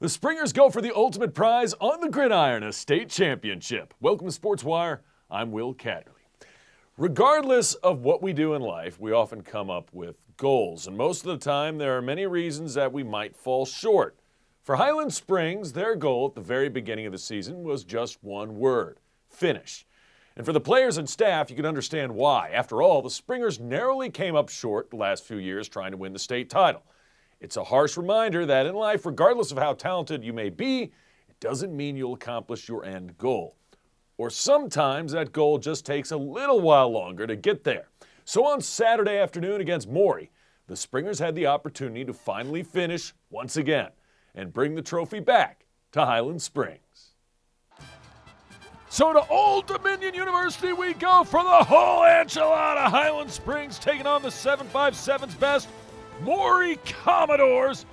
The Springers go for the ultimate prize on the gridiron, a state championship. Welcome to Sports Wire. I'm Will Catterley. Regardless of what we do in life, we often come up with goals, and most of the time there are many reasons that we might fall short. For Highland Springs, their goal at the very beginning of the season was just one word: finish. And for the players and staff, you can understand why. After all, the Springers narrowly came up short the last few years trying to win the state title. It's a harsh reminder that in life, regardless of how talented you may be, it doesn't mean you'll accomplish your end goal. Or sometimes that goal just takes a little while longer to get there. So on Saturday afternoon against Maury, the Springers had the opportunity to finally finish once again and bring the trophy back to Highland Springs. So to Old Dominion University we go for the whole enchilada. Highland Springs taking on the 757's best Maury Commodores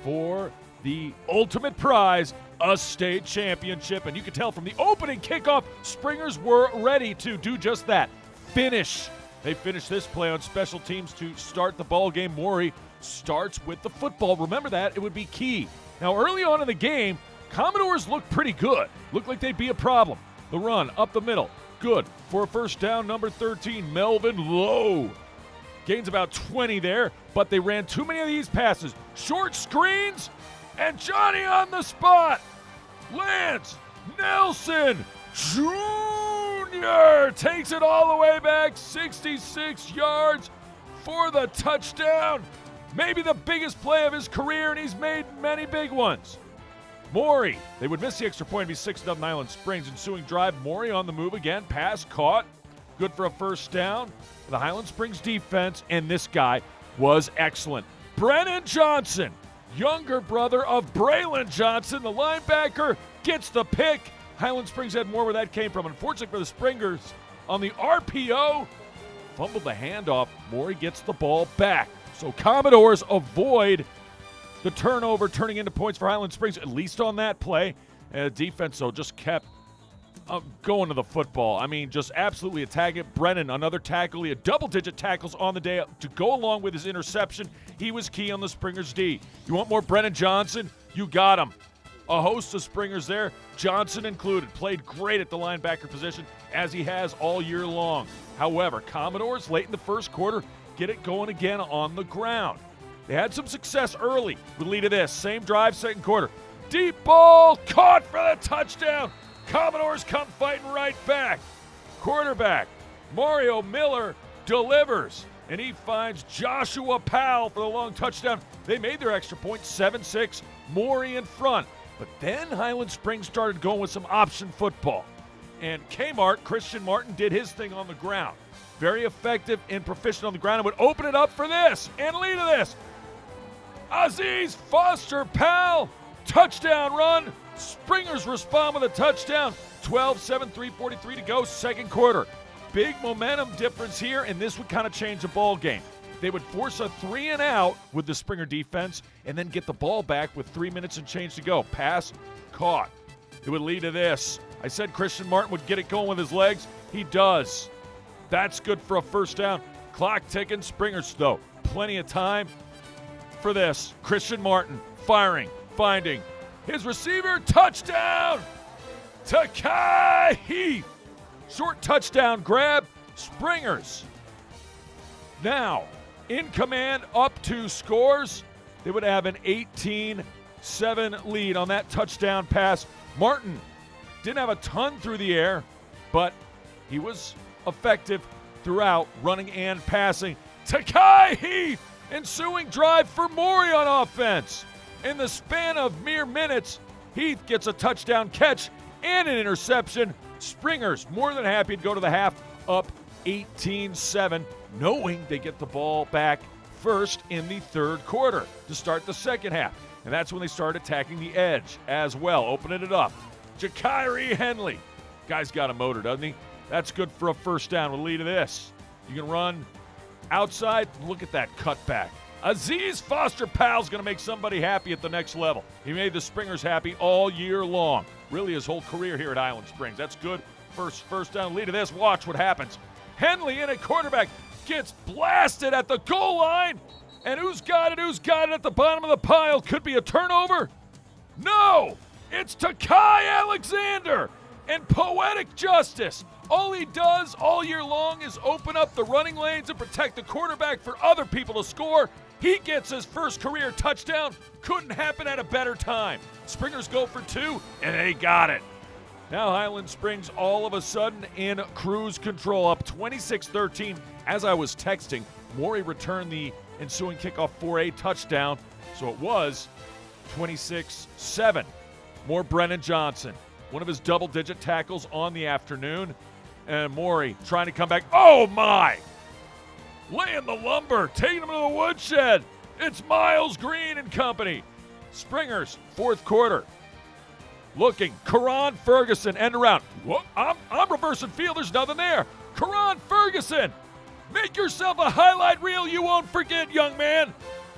for the ultimate prize, a state championship. And you can tell from the opening kickoff, Springers were ready to do just that, finish. They finished this play on special teams to start the ball game. Maury starts with the football. Remember that, it would be key. Now early on in the game, Commodores looked pretty good. Looked like they'd be a problem. The run up the middle, good for a first down. Number 13, Melvin Lowe. Gains about 20 there, but they ran too many of these passes. Short screens, and Johnny on the spot. Lance Nelson Jr. takes it all the way back, 66 yards for the touchdown. Maybe the biggest play of his career, and he's made many big ones. Maury, they would miss the extra point and be 6-0 Highland Springs. Ensuing drive, Maury on the move again, pass caught. Good for a first down. The Highland Springs defense, and this guy was excellent. Brennan Johnson, younger brother of Braylon Johnson, the linebacker, gets the pick. Highland Springs had more where that came from. Unfortunately for the Springers, on the RPO, fumbled the handoff. Maury gets the ball back. So Commodores avoid the turnover turning into points for Highland Springs, at least on that play. And the defense, though, just kept going to the football. I mean, just absolutely attacking it. Brennan, another tackle. He had double-digit tackles on the day to go along with his interception. He was key on the Springers D. You want more Brennan Johnson? You got him. A host of Springers there, Johnson included, played great at the linebacker position, as he has all year long. However, Commodores, late in the first quarter, get it going again on the ground. They had some success early. Would lead to this. Same drive, second quarter. Deep ball, caught for the touchdown. Commodores come fighting right back. Quarterback Mario Miller delivers, and he finds Joshua Powell for the long touchdown. They made their extra point, 7-6, Maury in front. But then Highland Springs started going with some option football. And Kmart, Christian Martin, did his thing on the ground. Very effective and proficient on the ground, and would open it up for this, and lead to this. Aziz Foster Powell, touchdown run. Springers respond with a touchdown. 12-7, 3:43 to go, second quarter. Big momentum difference here, and this would kind of change the ball game. They would force a 3-and-out with the Springer defense and then get the ball back with 3 minutes and change to go. Pass caught. It would lead to this. I said Christian Martin would get it going with his legs. He does. That's good for a first down. Clock ticking. Springers, though, plenty of time for this. Christian Martin firing, finding his receiver, touchdown to Kai Heath. Short touchdown grab, Springers. Now, in command, up 2 scores. They would have an 18-7 lead on that touchdown pass. Martin didn't have a ton through the air, but he was effective throughout, running and passing. To Kai Heath, ensuing drive for Maury on offense. In the span of mere minutes, Heath gets a touchdown catch and an interception. Springers more than happy to go to the half, up 18-7, knowing they get the ball back first in the third quarter to start the second half. And that's when they start attacking the edge as well, opening it up. Jakiri Henley. Guy's got a motor, doesn't he? That's good for a first down. Will lead to this. You can run outside. Look at that cutback. Aziz Foster Powell's going to make somebody happy at the next level. He made the Springers happy all year long. Really his whole career here at Highland Springs. That's good. First down, lead to this. Watch what happens. Henley in at quarterback gets blasted at the goal line. And who's got it at the bottom of the pile? Could be a turnover. No! It's Takai Alexander! And poetic justice. All he does all year long is open up the running lanes and protect the quarterback for other people to score. He gets his first career touchdown. Couldn't happen at a better time. Springers go for 2, and they got it. Now Highland Springs all of a sudden in cruise control, up 26-13. As I was texting, Maury returned the ensuing kickoff for a touchdown, so it was 26-7. More Brennan Johnson, one of his double-digit tackles on the afternoon, and Maury trying to come back. Oh, my! Laying the lumber, taking him to the woodshed. It's Miles Green and company. Springers, fourth quarter. Looking, Karan Ferguson, end around. Whoa, I'm reversing field, there's nothing there. Karan Ferguson, make yourself a highlight reel you won't forget, young man.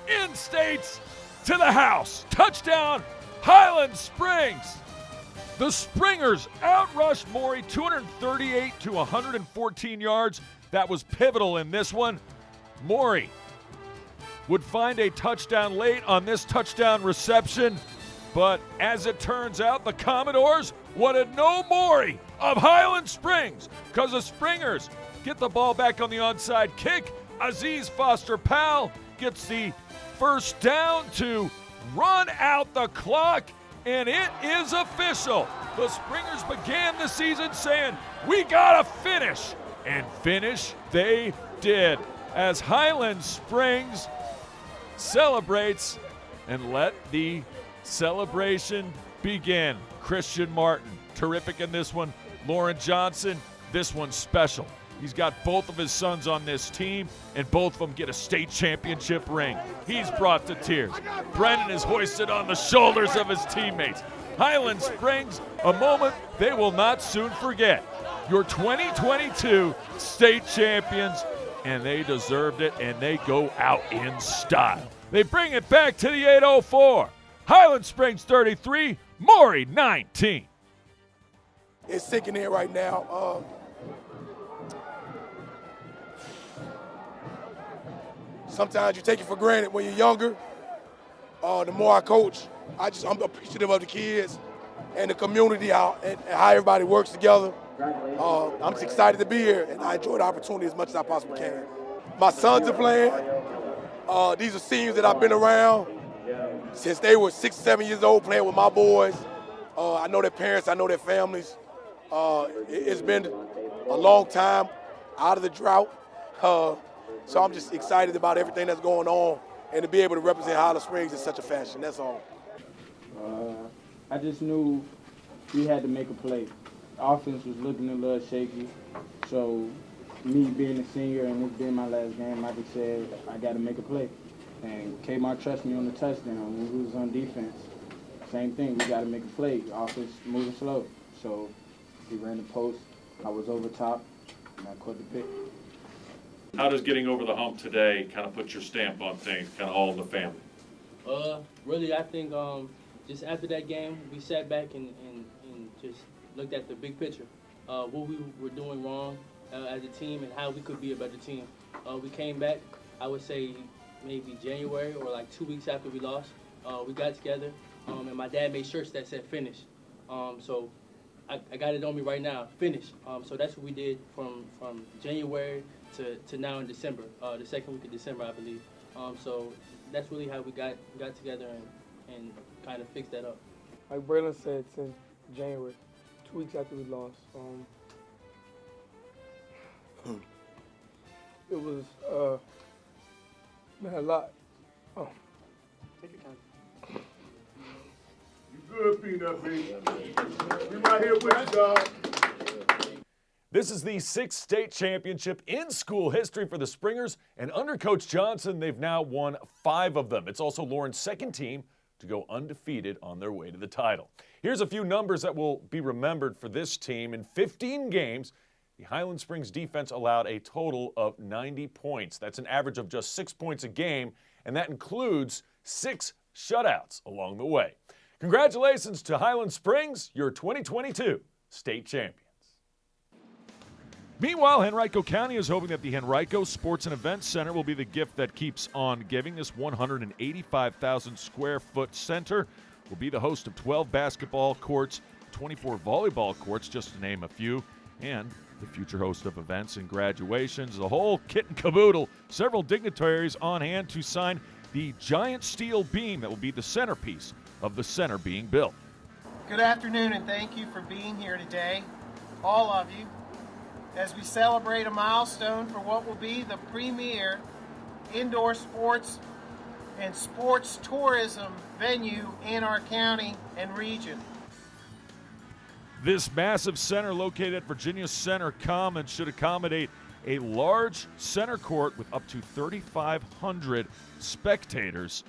In states to the house. Touchdown, Highland Springs. The Springers outrushed Maury 238 to 114 yards. That was pivotal in this one. Maury would find a touchdown late on this touchdown reception. But as it turns out, the Commodores wanted no Maury of Highland Springs because the Springers get the ball back on the onside kick. Aziz Foster-Powell gets the first down to run out the clock, and it is official. The Springers began the season saying, we gotta finish, and finish they did as Highland Springs celebrates and let the celebration begin. Christian Martin, terrific in this one. Lauren Johnson, this one's special. He's got both of his sons on this team, and both of them get a state championship ring. He's brought to tears. Brennan is hoisted on the shoulders of his teammates. Highland Springs, a moment they will not soon forget. Your 2022 state champions, and they deserved it, and they go out in style. They bring it back to the 804. Highland Springs 33, Maury 19. It's sinking in right now. Sometimes you take it for granted when you're younger. The more I coach, I'm appreciative of the kids and the community and how everybody works together. I'm just excited to be here, and I enjoy the opportunity as much as I possibly can. My sons are playing. These are seniors that I've been around since they were 6, 7 years old, playing with my boys. I know their parents, I know their families. It's been a long time out of the drought. So I'm just excited about everything that's going on and to be able to represent Highland Springs in such a fashion, that's all. I just knew we had to make a play. The offense was looking a little shaky, so me being a senior and this being my last game, I just said I got to make a play. And Kmart trusted me on the touchdown when we was on defense. Same thing, we got to make a play. The offense moving slow. So he ran the post, I was over top, and I caught the pick. How does getting over the hump today kind of put your stamp on things, kind of all in the family? Really, I think just after that game, we sat back and just looked at the big picture, what we were doing wrong as a team and how we could be a better team. We came back, I would say maybe January or like 2 weeks after we lost. We got together, and my dad made shirts that said finish. So I got it on me right now, finish. So that's what we did from January to now in December, the second week of December, I believe. So that's really how we got together and kind of fixed that up. Like Braylon said, since January, 2 weeks after we lost, it was been a lot. Take your time. You good, Peanut, baby. We right here with you, dog. This is the 6th state championship in school history for the Springers, and under Coach Johnson, they've now won 5 of them. It's also Lauren's second team to go undefeated on their way to the title. Here's a few numbers that will be remembered for this team. In 15 games, the Highland Springs defense allowed a total of 90 points. That's an average of just 6 points a game, and that includes 6 shutouts along the way. Congratulations to Highland Springs, your 2022 state champions. Meanwhile, Henrico County is hoping that the Henrico Sports and Events Center will be the gift that keeps on giving. This 185,000 square foot center will be the host of 12 basketball courts, 24 volleyball courts, just to name a few, and the future host of events and graduations, the whole kit and caboodle. Several dignitaries on hand to sign the giant steel beam that will be the centerpiece of the center being built. Good afternoon, and thank you for being here today, all of you, as we celebrate a milestone for what will be the premier indoor sports and sports tourism venue in our county and region. This massive center located at Virginia Center Commons should accommodate a large center court with up to 3,500 spectators,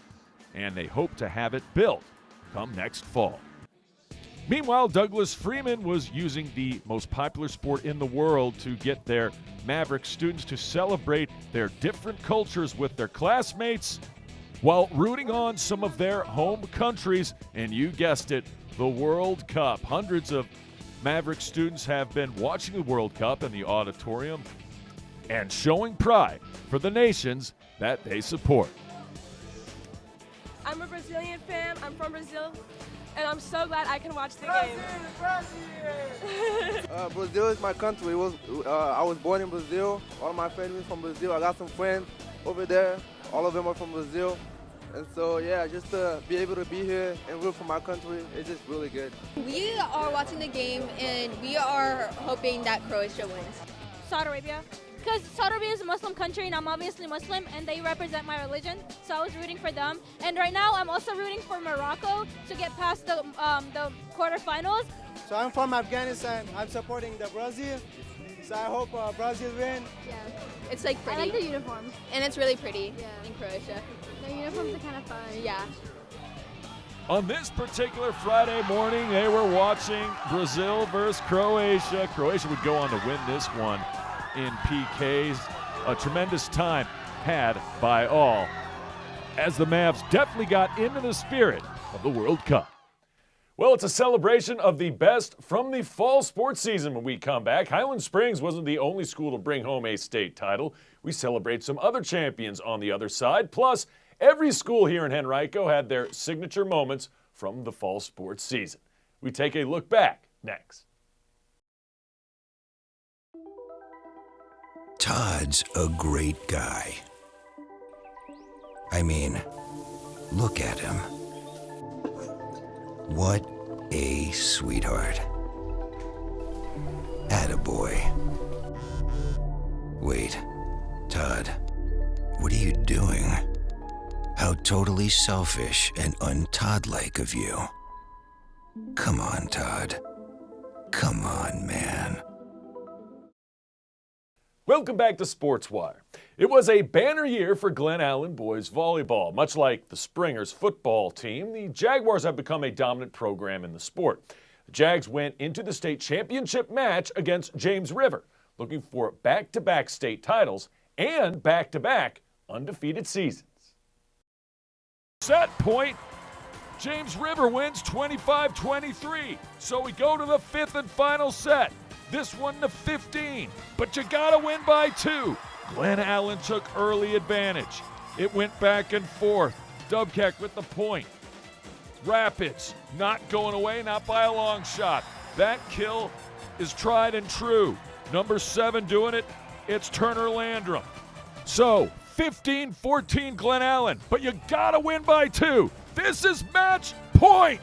and they hope to have it built come next fall. Meanwhile, Douglas Freeman was using the most popular sport in the world to get their Maverick students to celebrate their different cultures with their classmates while rooting on some of their home countries, and you guessed it, the World Cup. Hundreds of Maverick students have been watching the World Cup in the auditorium and showing pride for the nations that they support. I'm a Brazilian fan. I'm from Brazil, and I'm so glad I can watch the game. Brazil is my country. I was born in Brazil. All of my family is from Brazil. I got some friends over there. All of them are from Brazil. And so, yeah, just to be able to be here and root for my country, it's just really good. We are watching the game, and we are hoping that Croatia wins. Saudi Arabia. Because Saudi Arabia is a Muslim country, and I'm obviously Muslim, and they represent my religion, so I was rooting for them. And right now, I'm also rooting for Morocco to get past the quarterfinals. So I'm from Afghanistan. I'm supporting the Brazil, so I hope Brazil win. Yeah, it's like pretty. I like the uniforms. And it's really pretty in Croatia. The uniforms are kind of fun. Yeah. On this particular Friday morning, they were watching Brazil versus Croatia. Croatia would go on to win this one in PKs. A tremendous time had by all, as the Mavs definitely got into the spirit of the World Cup. Well, it's a celebration of the best from the fall sports season when we come back. Highland Springs wasn't the only school to bring home a state title. We celebrate some other champions on the other side. Plus, every school here in Henrico had their signature moments from the fall sports season. We take a look back next. Todd's a great guy. I mean, look at him. What a sweetheart. Attaboy. Wait, Todd, what are you doing? How totally selfish and un-Todd-like of you. Come on, Todd. Come on, man. Welcome back to SportsWire. It was a banner year for Glen Allen boys volleyball. Much like the Springers football team, the Jaguars have become a dominant program in the sport. The Jags went into the state championship match against James River, looking for back-to-back state titles and back-to-back undefeated seasons. Set point, James River wins 25-23. So we go to the fifth and final set. This one to 15, but you gotta win by 2. Glen Allen took early advantage. It went back and forth. Dubkek with the point. Rapids not going away, not by a long shot. That kill is tried and true. Number 7 doing it, it's Turner Landrum. So 15-14 Glen Allen, but you gotta win by 2. This is match point.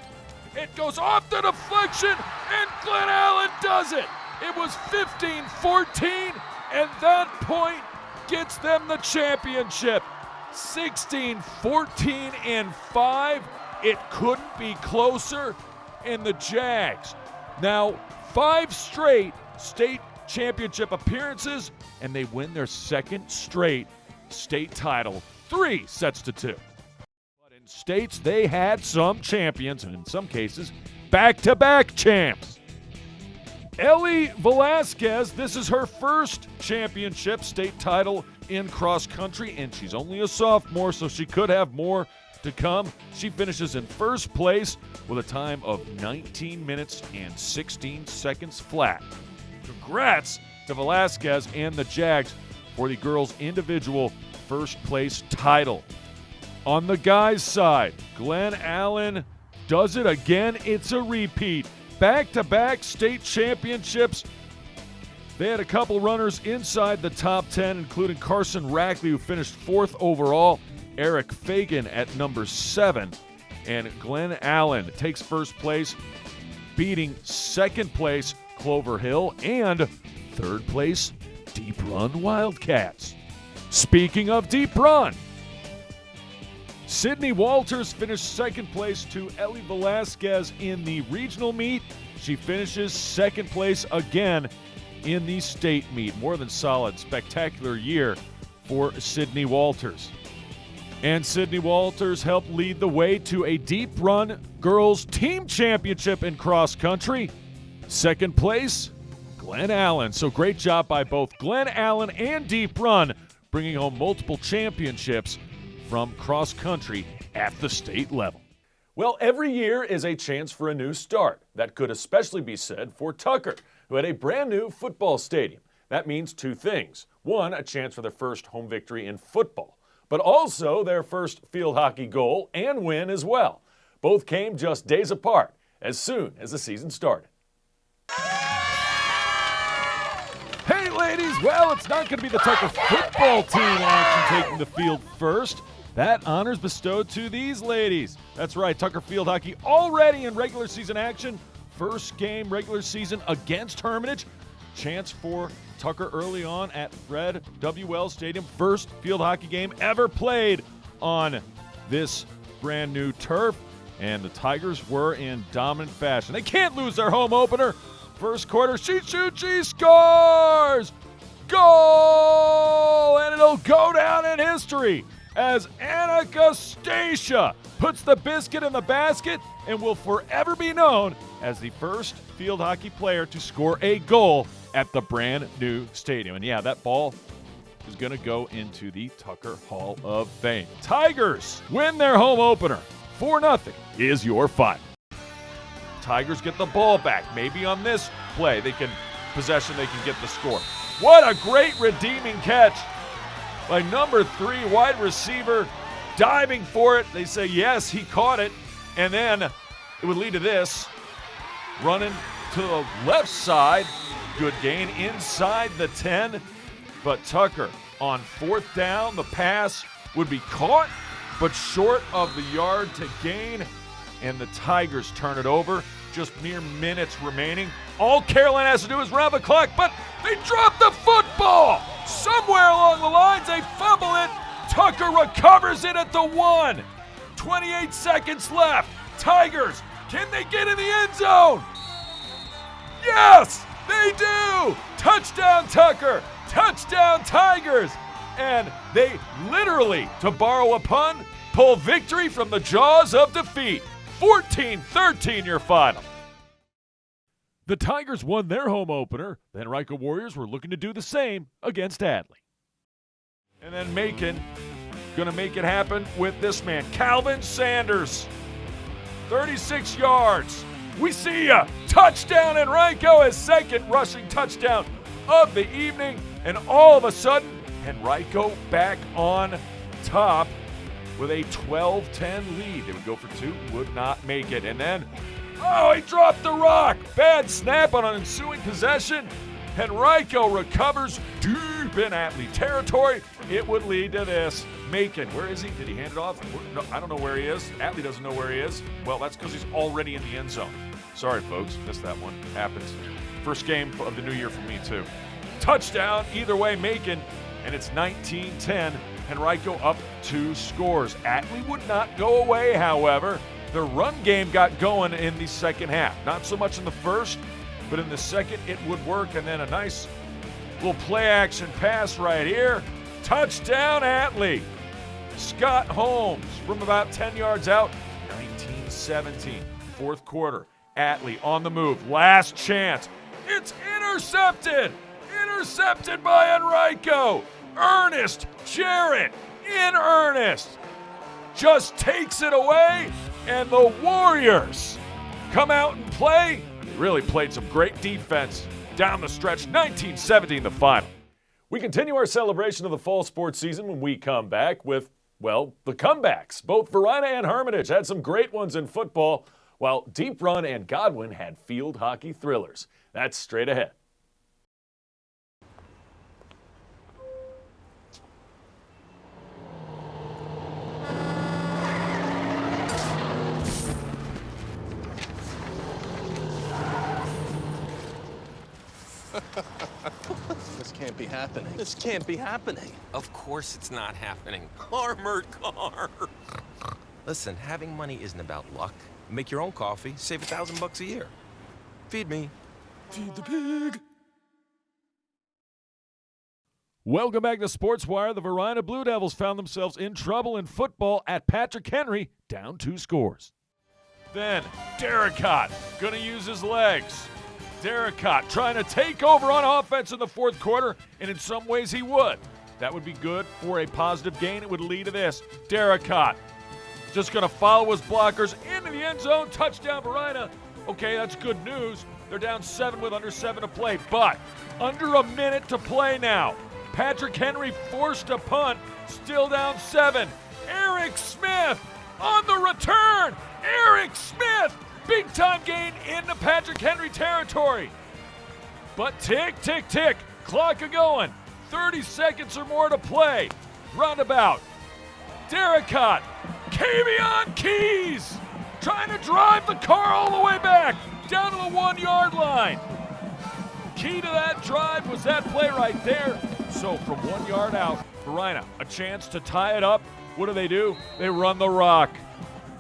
It goes off the deflection, and Glen Allen does it. It was 15-14, and that point gets them the championship. 16-14 in 5. It couldn't be closer. And the Jags, now 5 straight state championship appearances, and they win their 2nd straight state title, 3 sets to 2. But in states, they had some champions, and in some cases, back-to-back champs. Ellie Velasquez, this is her first championship state title in cross country, and she's only a sophomore, so she could have more to come. She finishes in first place with a time of 19 minutes and 16 seconds flat. Congrats to Velasquez and the Jags for the girls' individual first place title. On the guys' side, Glen Allen does it again. It's a repeat. Back-to-back state championships. They had a couple runners inside the top 10, including Carson Rackley, who finished 4th overall, Eric Fagan at number 7, and Glen Allen takes first place, beating 2nd place Clover Hill and 3rd place Deep Run Wildcats. Speaking of Deep Run, Sydney Walters finished 2nd place to Ellie Velasquez in the regional meet. She finishes 2nd place again in the state meet. More than solid, spectacular year for Sydney Walters. And Sydney Walters helped lead the way to a Deep Run Girls Team Championship in cross country. 2nd place, Glen Allen. So great job by both Glen Allen and Deep Run, bringing home multiple championships from cross country at the state level. Well, every year is a chance for a new start. That could especially be said for Tucker, who had a brand new football stadium. That means 2 things. 1, a chance for their first home victory in football, but also their first field hockey goal and win as well. Both came just days apart, as soon as the season started. Hey ladies, well, it's not going to be the Tucker football team action taking the field first. That honor's bestowed to these ladies. That's right, Tucker field hockey already in regular season action. First game regular season against Hermitage. Chance for Tucker early on at Fred W. Wells Stadium. First field hockey game ever played on this brand new turf. And the Tigers were in dominant fashion. They can't lose their home opener. First quarter, she shoots, she scores! Goal! And it'll go down in history as Anastasia puts the biscuit in the basket and will forever be known as the first field hockey player to score a goal at the brand new stadium. And yeah, that ball is going to go into the Tucker Hall of Fame. Tigers win their home opener. 4-0 is your final. Tigers get the ball back. Maybe on this play, they can get the score. What a great redeeming catch by number 3 wide receiver, diving for it. They say, yes, he caught it. And then it would lead to this. Running to the left side. Good gain inside the 10. But Tucker on 4th down. The pass would be caught, but short of the yard to gain. And the Tigers turn it over. Just mere minutes remaining. All Carolina has to do is round the clock, but they drop the football. Somewhere along the lines, they fumble it. Tucker recovers it at the 1. 28 seconds left. Tigers, can they get in the end zone? Yes, they do. Touchdown, Tucker. Touchdown, Tigers. And they literally, to borrow a pun, pull victory from the jaws of defeat. 14-13 your final. The Tigers won their home opener. The Henrico Warriors were looking to do the same against Atlee. And then Macon going to make it happen with this man, Calvin Sanders. 36 yards. We see ya. Touchdown Henrico, his 2nd rushing touchdown of the evening. And all of a sudden, Henrico back on top with a 12-10 lead. They would go for 2, would not make it. And then, he dropped the rock. Bad snap on an ensuing possession. Henrico recovers deep in Atlee territory. It would lead to this. Macon, where is he? Did he hand it off? No, I don't know where he is. Atlee doesn't know where he is. Well, that's because he's already in the end zone. Sorry, folks. Missed that one. Happens. First game of the new year for me, too. Touchdown, either way, Macon. And it's 19-10. Henrico up 2 scores. Atlee would not go away, however. The run game got going in the second half. Not so much in the first, but in the second it would work. And then a nice little play-action pass right here. Touchdown, Atlee. Scott Holmes from about 10 yards out. 19-17. 4th quarter. Atlee on the move. Last chance. It's intercepted. Intercepted by Henrico. Ernest Jarrett in earnest just takes it away, and the Warriors come out and play. They really played some great defense down the stretch. 19-17 the final. We continue our celebration of the fall sports season when we come back with, well, the comebacks. Both Varina and Hermitage had some great ones in football. while Deep Run and Godwin had field hockey thrillers. That's straight ahead. This can't be happening. This can't be happening. Of course it's not happening. Armored car. Listen, having money isn't about luck. Make your own coffee, save $1,000 a year. Feed me. Feed the pig. Welcome back to Sports Wire. The Varina Blue Devils found themselves in trouble in football at Patrick Henry, down 2 scores. Then, Derricott gonna use his legs. Derricott trying to take over on offense in the fourth quarter, and in some ways he would. That would be good for a positive gain. It would lead to this. Derricott just going to follow his blockers into the end zone. Touchdown, Varina. Okay, that's good news. They're down 7 with under 7 to play, but under a minute to play now. Patrick Henry forced a punt, still down 7. Eric Smith on the return. Eric Smith. Big-time gain into Patrick Henry territory. But tick, tick, tick. Clock a-going. 30 seconds or more to play. Roundabout. Derricott. Kavion Keys. Trying to drive the car all the way back. Down to the 1-yard line. Key to that drive was that play right there. So from 1 yard out, Varina, a chance to tie it up. What do? They run the rock.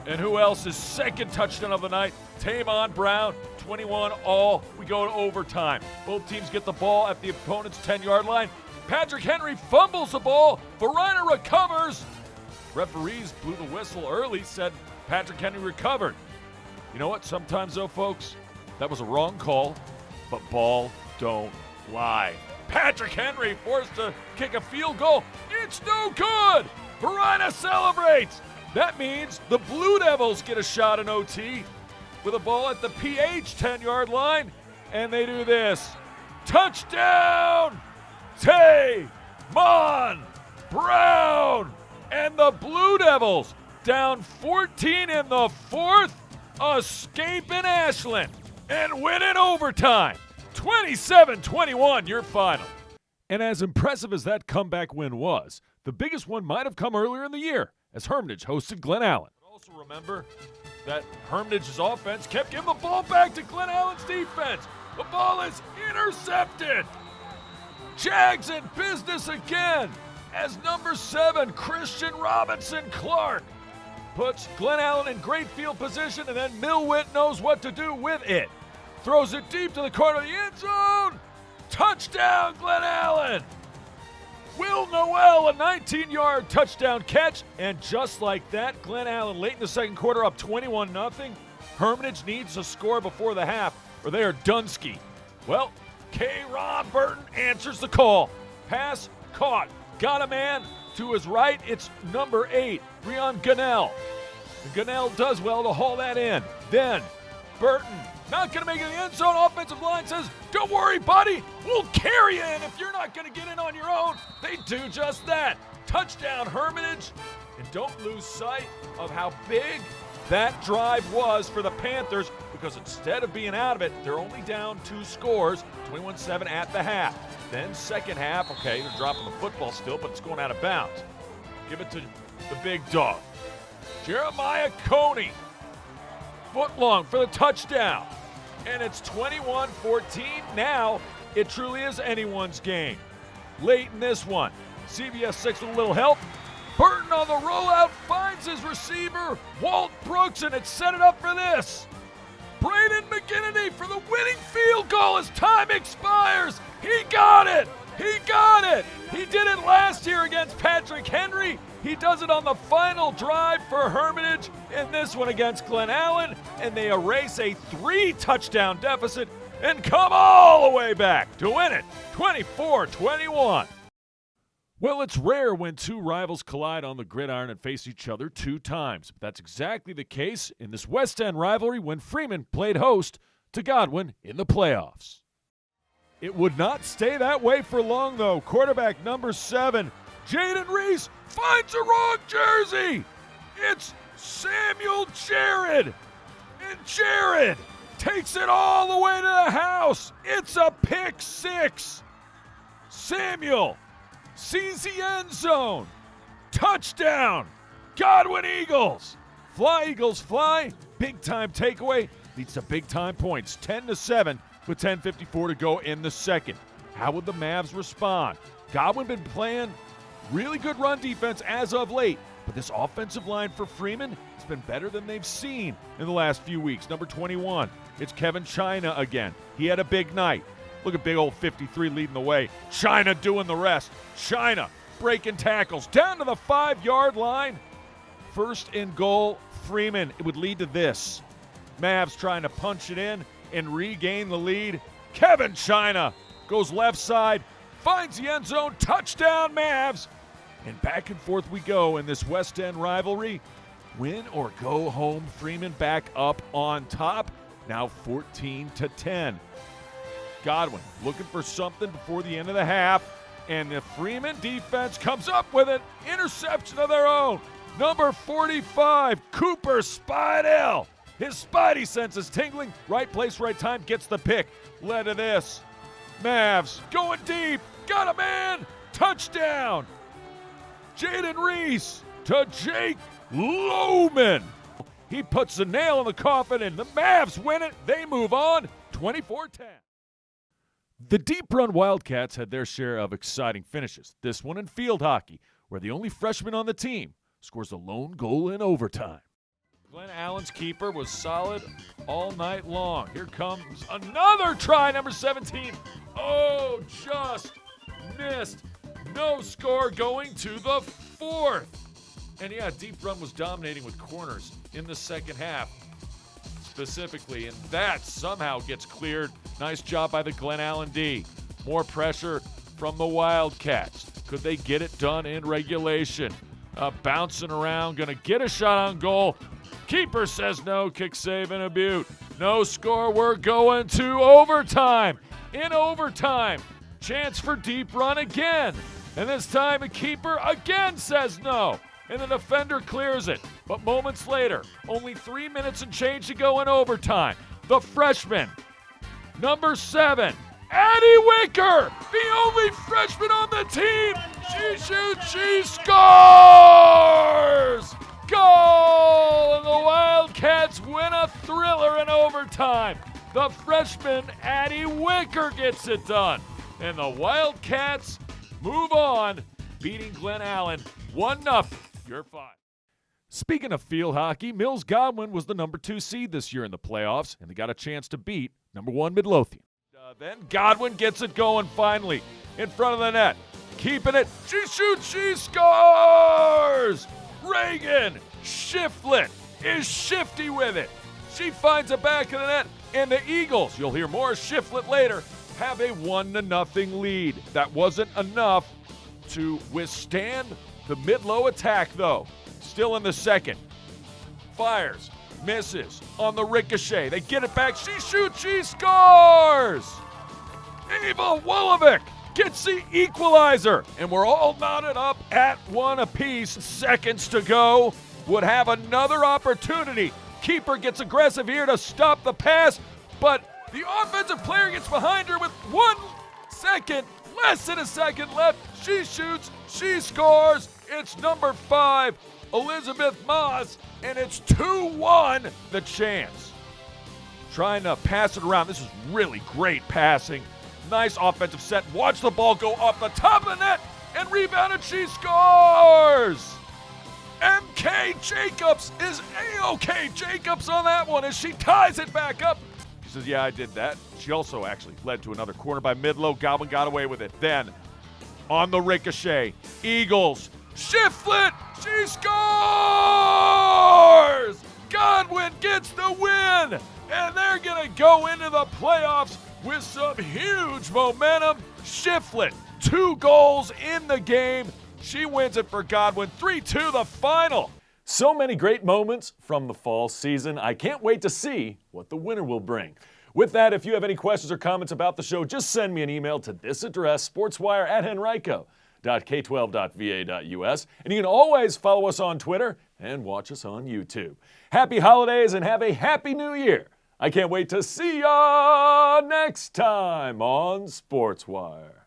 And who else is second touchdown of the night? Tamon Brown, 21 all. We go to overtime. Both teams get the ball at the opponent's 10-yard line. Patrick Henry fumbles the ball. Varina recovers. Referees blew the whistle early, said Patrick Henry recovered. You know what? Sometimes, though, folks, that was a wrong call, but ball don't lie. Patrick Henry forced to kick a field goal. It's no good. Varina celebrates. That means the Blue Devils get a shot in OT with a ball at the PH 10-yard line, and they do this. Touchdown! Tamon Brown! And the Blue Devils down 14 in the fourth, escaping Ashland and win in overtime. 27-21, your final. And as impressive as that comeback win was, the biggest one might have come earlier in the year as Hermitage hosted Glen Allen. But also remember that Hermitage's offense kept giving the ball back to Glen Allen's defense. The ball is intercepted. Jags in business again as number 7, Christian Robinson Clark, puts Glen Allen in great field position, and then Millwit knows what to do with it. Throws it deep to the corner of the end zone. Touchdown, Glen Allen. Will Noel, a 19-yard touchdown catch. And just like that, Glen Allen late in the second quarter up 21-0. Hermitage needs a score before the half or they are Dunsky. Well, Ron Burton answers the call. Pass caught. Got a man to his right. It's number 8, Rion Gunnell. And Gunnell does well to haul that in. Then Burton, not going to make it in the end zone. Offensive line says, don't worry, buddy. We'll carry you in if you're not going to get in on your own. They do just that. Touchdown, Hermitage. And don't lose sight of how big that drive was for the Panthers, because instead of being out of it, they're only down 2 scores, 21-7 at the half. Then second half, okay, they're dropping the football still, but it's going out of bounds. Give it to the big dog. Jeremiah Coney, foot long for the touchdown. And it's 21-14. Now it truly is anyone's game. Late in this one, CBS 6 with a little help. Burton on the rollout finds his receiver, Walt Brooks, and it set it up for this. Braden McGinnity for the winning field goal as time expires. He got it. He got it. He did it last year against Patrick Henry. He does it on the final drive for Hermitage in this one against Glen Allen, and they erase a 3-touchdown deficit and come all the way back to win it 24-21. Well, it's rare when 2 rivals collide on the gridiron and face each other 2 times. But that's exactly the case in this West End rivalry when Freeman played host to Godwin in the playoffs. It would not stay that way for long, though. Quarterback number 7, Jaden Reese, finds the wrong jersey. It's Samuel Jared. And Jared takes it all the way to the house. It's a pick six. Samuel sees the end zone. Touchdown. Godwin Eagles. Fly, Eagles, fly. Big time takeaway. Leads to big time points. 10-7 with 10:54 to go in the second. How would the Mavs respond? Godwin been playing really good run defense as of late, but this offensive line for Freeman has been better than they've seen in the last few weeks. Number 21, it's Kevin China again. He had a big night. Look at big old 53 leading the way. China doing the rest. China breaking tackles down to the 5-yard line. First and goal, Freeman. It would lead to this. Mavs trying to punch it in and regain the lead. Kevin China goes left side, finds the end zone, touchdown Mavs. And back and forth we go in this West End rivalry. Win or go home, Freeman back up on top. Now 14-10. Godwin looking for something before the end of the half. And the Freeman defense comes up with an interception of their own. Number 45, Cooper Spidell. His spidey senses tingling. Right place, right time, gets the pick. Led to this. Mavs going deep. Got a man. Touchdown. Jaden Reese to Jake Lohman. He puts the nail in the coffin, and the Mavs win it. They move on 24-10. The Deep Run Wildcats had their share of exciting finishes. This one in field hockey, where the only freshman on the team scores a lone goal in overtime. Glen Allen's keeper was solid all night long. Here comes another try, number 17. Oh, just missed. No score going to the fourth. And yeah, Deep Run was dominating with corners in the second half specifically, and that somehow gets cleared. Nice job by the Glen Allen D. More pressure from the Wildcats. Could they get it done in regulation? Bouncing around, gonna get a shot on goal. Keeper says no, kick save and a butte. No score, we're going to overtime. In overtime, chance for Deep Run again. And this time the keeper again says no. And the defender clears it. But moments later, only 3 minutes and change to go in overtime. The freshman, number 7, Addie Wicker, the only freshman on the team. She shoots, she scores! Goal! And the Wildcats win a thriller in overtime. The freshman, Addie Wicker, gets it done. And the Wildcats move on, beating Glen Allen 1-0. You're fine. Speaking of field hockey, Mills Godwin was the number 2 seed this year in the playoffs, and they got a chance to beat number 1 Midlothian. Then Godwin gets it going finally in front of the net. Keeping it. She shoots, she scores! Reagan Shiflett is shifty with it. She finds the back of the net, and the Eagles, you'll hear more Shiflett later, have a 1-0 lead. That wasn't enough to withstand the mid-low attack, though. Still in the second. Fires, misses on the ricochet. They get it back. She shoots, she scores! Ava Wolovic gets the equalizer. And we're all mounted up at 1 apiece. Seconds to go. Would have another opportunity. Keeper gets aggressive here to stop the pass, but the offensive player gets behind her with 1 second, less than a second left. She shoots, she scores. It's number 5, Elizabeth Moss, and it's 2-1, the chance. Trying to pass it around. This is really great passing. Nice offensive set. Watch the ball go off the top of the net and rebounded. She scores! M.K. Jacobs is A-OK Jacobs on that one as she ties it back up. She says, yeah, I did that. She also actually led to another corner by Midlow. Godwin got away with it. Then, on the ricochet, Eagles. Shiflett, she scores! Godwin gets the win, and they're going to go into the playoffs with some huge momentum. Shiflett, 2 goals in the game. She wins it for Godwin, 3-2 the final. So many great moments from the fall season. I can't wait to see what the winter will bring. With that, if you have any questions or comments about the show, just send me an email to this address, sportswire@henrico.com. sportswire.k12.va.us. And you can always follow us on Twitter and watch us on YouTube. Happy holidays and have a happy new year. I can't wait to see ya next time on Sportswire.